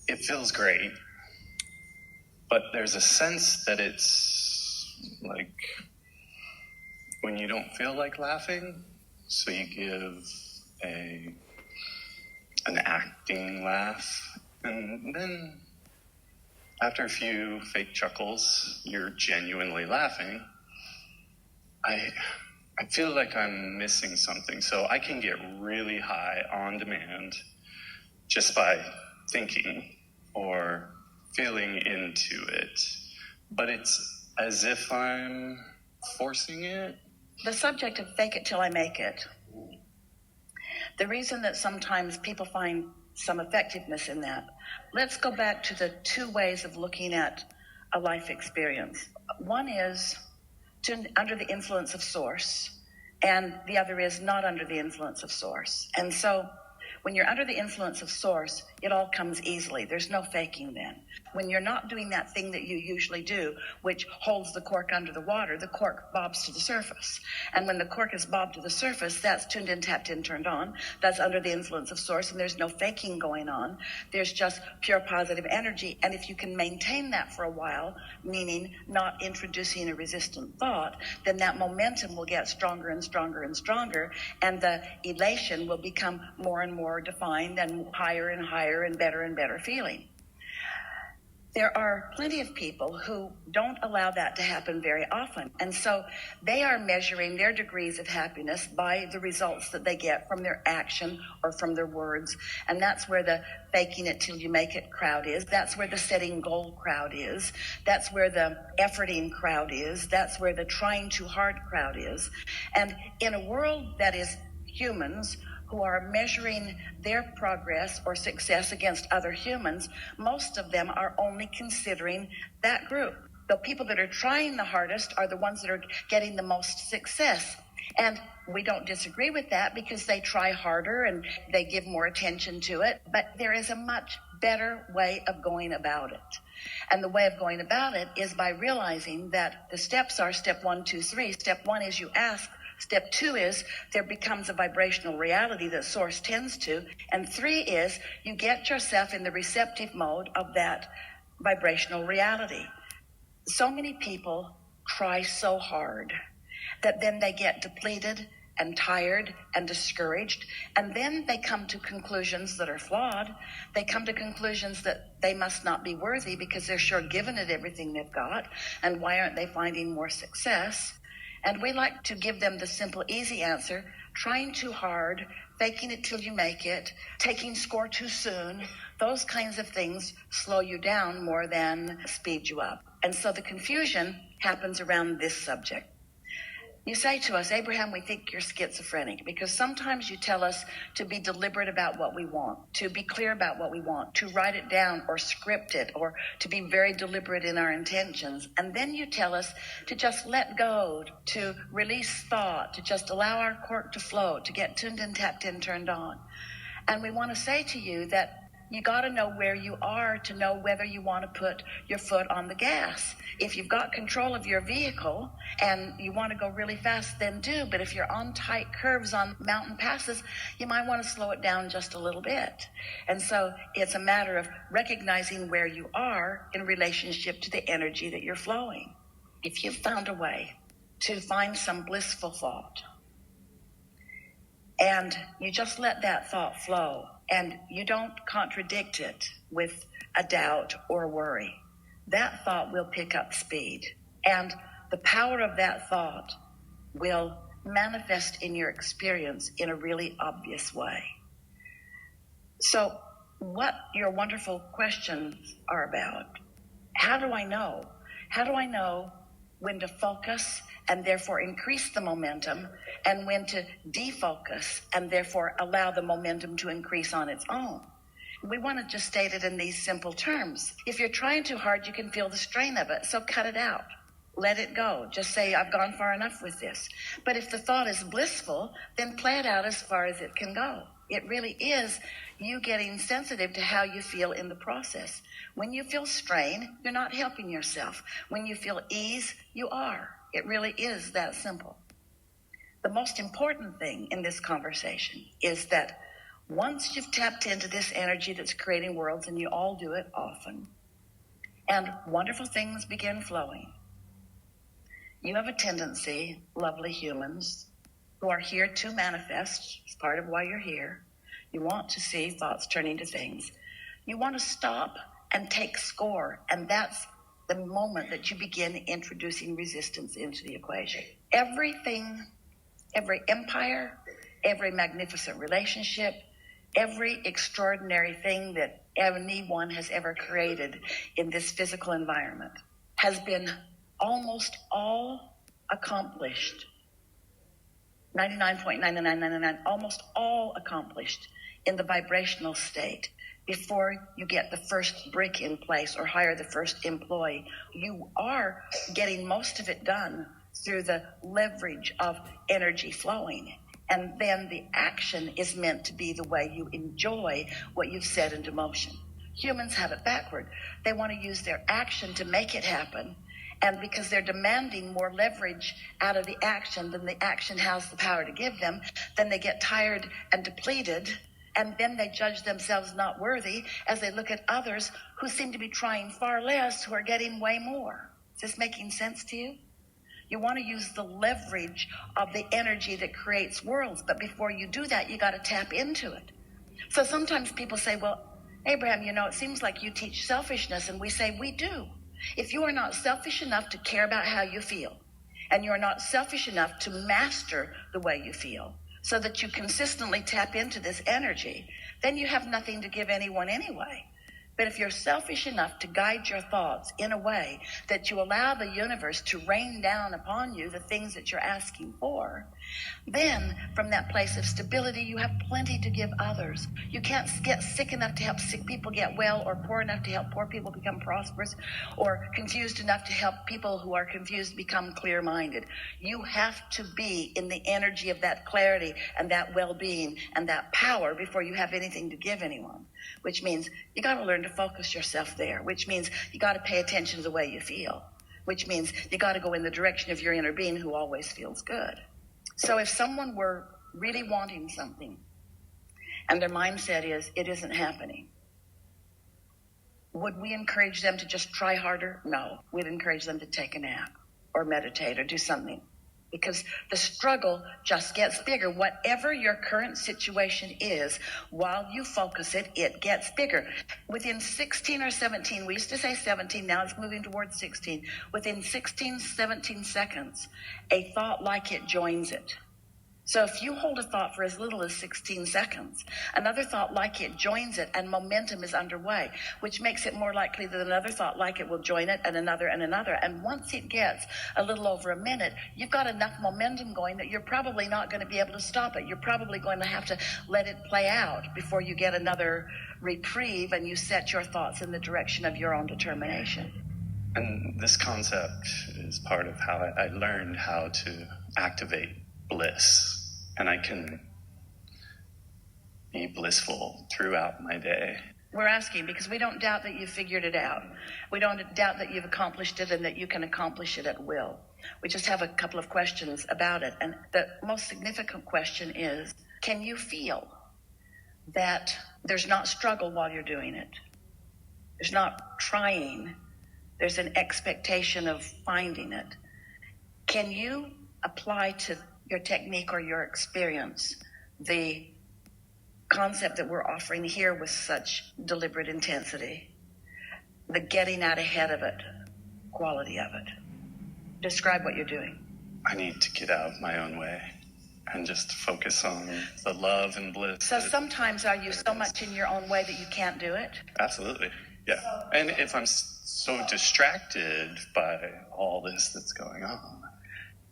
it feels great, but there's a sense that it's like when you don't feel like laughing, so you give an acting laugh, and then after a few fake chuckles, you're genuinely laughing. I feel like I'm missing something, so I can get really high on demand just by thinking or feeling into it, but it's as if I'm forcing it. The subject of fake it till I make it. The reason that sometimes people find some effectiveness in that, let's go back to the two ways of looking at a life experience. One is under the influence of source, and the other is not under the influence of source. And so when you're under the influence of source, it all comes easily. There's no faking then. When you're not doing that thing that you usually do, which holds the cork under the water, the cork bobs to the surface. And when the cork is bobbed to the surface, that's tuned in, tapped in, turned on. That's under the influence of source, and there's no faking going on. There's just pure positive energy. And if you can maintain that for a while, meaning not introducing a resistant thought, then that momentum will get stronger and stronger and stronger, and the elation will become more and more defined and higher and better feeling. There are plenty of people who don't allow that to happen very often. And so they are measuring their degrees of happiness by the results that they get from their action or from their words. And that's where the faking it till you make it crowd is. That's where the setting goal crowd is. That's where the efforting crowd is. That's where the trying too hard crowd is. And in a world that is humans who are measuring their progress or success against other humans, most of them are only considering that group. The people that are trying the hardest are the ones that are getting the most success. And we don't disagree with that because they try harder and they give more attention to it. But there is a much better way of going about it. And the way of going about it is by realizing that the steps are step 1, 2, 3. Step 1 is you ask. Step 2 is there becomes a vibrational reality that source tends to. And 3 is you get yourself in the receptive mode of that vibrational reality. So many people try so hard that then they get depleted and tired and discouraged. And then they come to conclusions that are flawed. They come to conclusions that they must not be worthy because they're sure giving it everything they've got. And why aren't they finding more success? And we like to give them the simple, easy answer: trying too hard, faking it till you make it, taking score too soon. Those kinds of things slow you down more than speed you up. And so the confusion happens around this subject. You say to us, Abraham, we think you're schizophrenic, because sometimes you tell us to be deliberate about what we want, to be clear about what we want, to write it down or script it, or to be very deliberate in our intentions. And then you tell us to just let go, to release thought, to just allow our cork to flow, to get tuned in, tapped in, turned on. And we want to say to you that you got to know where you are to know whether you want to put your foot on the gas. If you've got control of your vehicle and you want to go really fast, then do. But if you're on tight curves on mountain passes, you might want to slow it down just a little bit. And so it's a matter of recognizing where you are in relationship to the energy that you're flowing. If you've found a way to find some blissful thought, and you just let that thought flow, and you don't contradict it with a doubt or worry, that thought will pick up speed. And the power of that thought will manifest in your experience in a really obvious way. So what your wonderful questions are about: how do I know? How do I know when to focus and therefore increase the momentum, and when to defocus and therefore allow the momentum to increase on its own? We want to just state it in these simple terms. If you're trying too hard, you can feel the strain of it, so cut it out. Let it go. Just say, I've gone far enough with this. But if the thought is blissful, then play it out as far as it can go. It really is you getting sensitive to how you feel in the process. When you feel strain, you're not helping yourself. When you feel ease, you are. It really is that simple. The most important thing in this conversation is that Once you've tapped into this energy that's creating worlds, and you all do it often, and wonderful things begin flowing, you have a tendency, lovely humans, who are here to manifest, it's part of why you're here. You want to see thoughts turn into things. You want to stop and take score, and that's the moment that you begin introducing resistance into the equation. Everything, every empire, every magnificent relationship, every extraordinary thing that anyone has ever created in this physical environment has been almost all accomplished, 99.9999, almost all accomplished in the vibrational state before you get the first brick in place or hire the first employee. You are getting most of it done through the leverage of energy flowing. And then the action is meant to be the way you enjoy what you've set into motion. Humans have it backward. They want to use their action to make it happen. And because they're demanding more leverage out of the action than the action has the power to give them, then they get tired and depleted. And then they judge themselves not worthy as they look at others who seem to be trying far less, who are getting way more. Is this making sense to you? You want to use the leverage of the energy that creates worlds. But before you do that, you got to tap into it. So sometimes people say, well, Abraham, it seems like you teach selfishness. And we say, we do. If you are not selfish enough to care about how you feel, and you're not selfish enough to master the way you feel, so that you consistently tap into this energy, then you have nothing to give anyone anyway. But if you're selfish enough to guide your thoughts in a way that you allow the universe to rain down upon you the things that you're asking for, then from that place of stability, you have plenty to give others. You can't get sick enough to help sick people get well, or poor enough to help poor people become prosperous, or confused enough to help people who are confused become clear-minded. You have to be in the energy of that clarity and that well-being and that power before you have anything to give anyone, which means you got to learn to focus yourself there, which means you got to pay attention to the way you feel, which means you got to go in the direction of your inner being who always feels good. So if someone were really wanting something and their mindset is, it isn't happening, would we encourage them to just try harder? No. We'd encourage them to take a nap or meditate or do something, because the struggle just gets bigger. Whatever your current situation is, while you focus it, it gets bigger. Within 16 or 17, we used to say 17, now it's moving towards 16. Within 16, 17 seconds, a thought like it joins it. So if you hold a thought for as little as 16 seconds, another thought like it joins it, and momentum is underway, which makes it more likely that another thought like it will join it, and another and another. And once it gets a little over a minute, you've got enough momentum going that you're probably not going to be able to stop it. You're probably going to have to let it play out before you get another reprieve and you set your thoughts in the direction of your own determination. And this concept is part of how I learned how to activate bliss. And I can be blissful throughout my day. We're asking because we don't doubt that you've figured it out. We don't doubt that you've accomplished it and that you can accomplish it at will. We just have a couple of questions about it. And the most significant question is, can you feel that there's not struggle while you're doing it? There's not trying. There's an expectation of finding it. Can you apply to your technique or your experience the concept that we're offering here with such deliberate intensity, the getting out ahead of it quality of it? Describe what you're doing. I need to get out of my own way and just focus on the love and bliss. So sometimes are you so much in your own way that you can't do it? Absolutely, yeah. And if I'm so distracted by all this that's going on.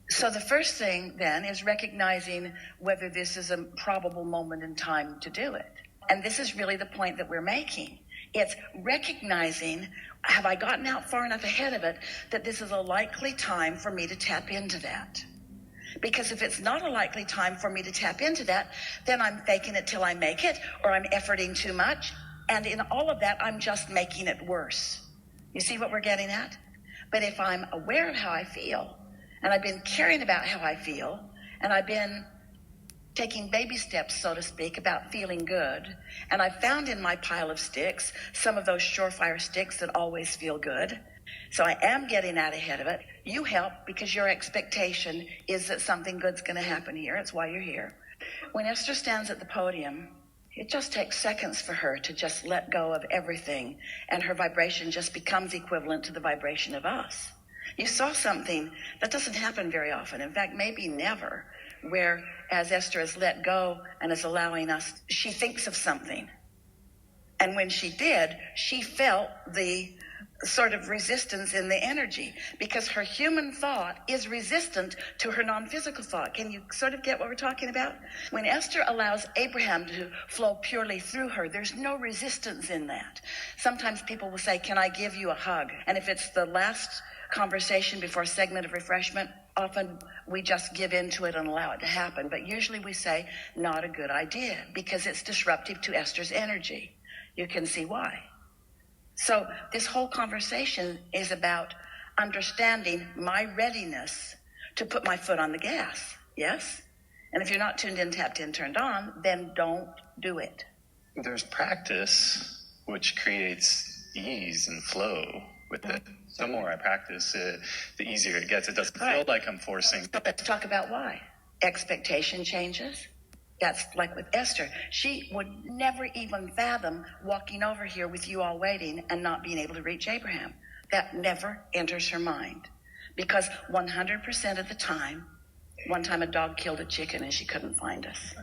So the first thing then is recognizing whether this is a probable moment in time to do it. And this is really the point that we're making. It's recognizing, have I gotten out far enough ahead of it that this is a likely time for me to tap into that? Because if it's not a likely time for me to tap into that, then I'm faking it till I make it, or I'm efforting too much. And in all of that, I'm just making it worse. You see what we're getting at? But if I'm aware of how I feel, and I've been caring about how I feel, and I've been taking baby steps, so to speak, about feeling good. And I found in my pile of sticks some of those surefire sticks that always feel good. So I am getting out ahead of it. You help because your expectation is that something good's going to happen here. It's why you're here. When Esther stands at the podium, it just takes seconds for her to just let go of everything, and her vibration just becomes equivalent to the vibration of us. You saw something that doesn't happen very often. In fact, maybe never, where as Esther is let go and is allowing us, she thinks of something. And when she did, she felt the sort of resistance in the energy, because her human thought is resistant to her non-physical thought. Can you sort of get what we're talking about? When Esther allows Abraham to flow purely through her, there's no resistance in that. Sometimes people will say, can I give you a hug? And if it's the last conversation before a segment of refreshment, often we just give into it and allow it to happen. But usually we say, not a good idea, because it's disruptive to Esther's energy. You can see why. So this whole conversation is about understanding my readiness to put my foot on the gas, yes? And if you're not tuned in, tapped in, turned on, then don't do it. There's practice, which creates ease and flow with it. The more I practice it, the easier it gets. It doesn't feel like I'm forcing. So let's talk about why. Expectation changes. That's like with Esther. She would never even fathom walking over here with you all waiting and not being able to reach Abraham. That never enters her mind. Because 100% of the time, one time a dog killed a chicken and she couldn't find us.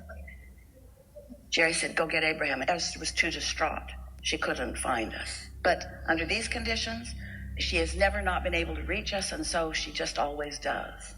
Jerry said, go get Abraham. Esther was too distraught. She couldn't find us. But under these conditions, she has never not been able to reach us, and so she just always does.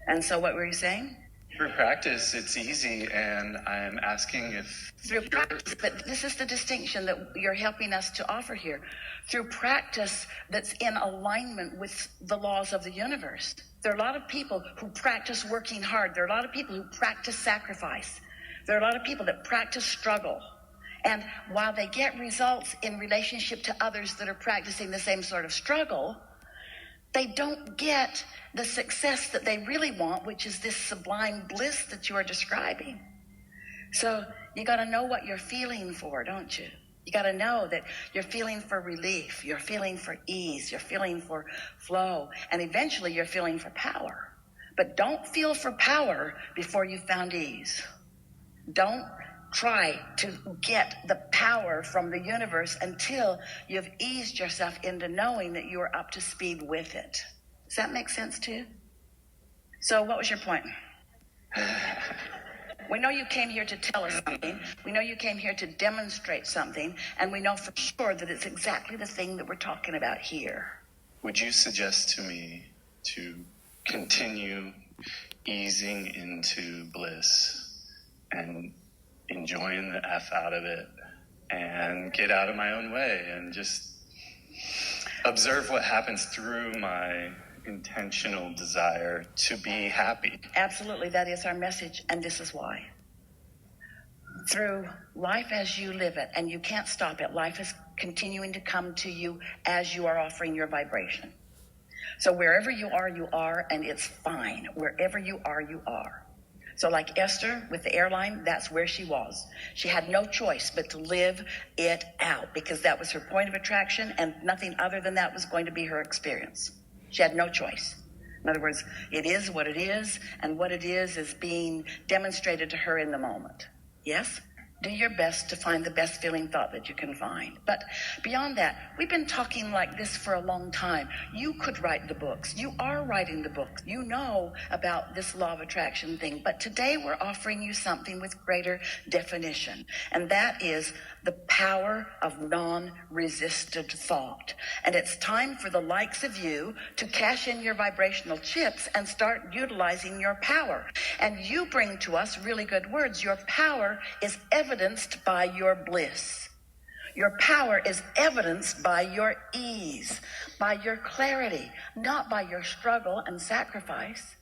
And so what were you saying? Through practice, it's easy, and I'm asking if... Through practice, but this is the distinction that you're helping us to offer here. Through practice that's in alignment with the laws of the universe. There are a lot of people who practice working hard. There are a lot of people who practice sacrifice. There are a lot of people that practice struggle. And while they get results in relationship to others that are practicing the same sort of struggle, they don't get the success that they really want, which is this sublime bliss that you are describing. So you got to know what you're feeling for, don't you? You got to know that you're feeling for relief, you're feeling for ease, you're feeling for flow, and eventually you're feeling for power. But don't feel for power before you've found ease. Don't try to get the power from the universe until you've eased yourself into knowing that you are up to speed with it. Does that make sense to you? So what was your point? We know you came here to tell us something. We know you came here to demonstrate something. And we know for sure that it's exactly the thing that we're talking about here. Would you suggest to me to continue easing into bliss and enjoying the F out of it and get out of my own way and just observe what happens through my intentional desire to be happy? Absolutely, that is our message, and this is why. Through life as you live it, and you can't stop it, life is continuing to come to you as you are offering your vibration. So wherever you are, and it's fine. Wherever you are. So like Esther with the airline, that's where she was. She had no choice but to live it out, because that was her point of attraction, and nothing other than that was going to be her experience. She had no choice. In other words, it is what it is, and what it is being demonstrated to her in the moment. Yes? Do your best to find the best feeling thought that you can find. But beyond that, we've been talking like this for a long time. You could write the books. You are writing the books. You know about this law of attraction thing. But today we're offering you something with greater definition. And that is the power of non-resisted thought. And it's time for the likes of you to cash in your vibrational chips and start utilizing your power. And you bring to us really good words. Your power is evidenced by your bliss. Your power is evidenced by your ease, by your clarity, not by your struggle and sacrifice.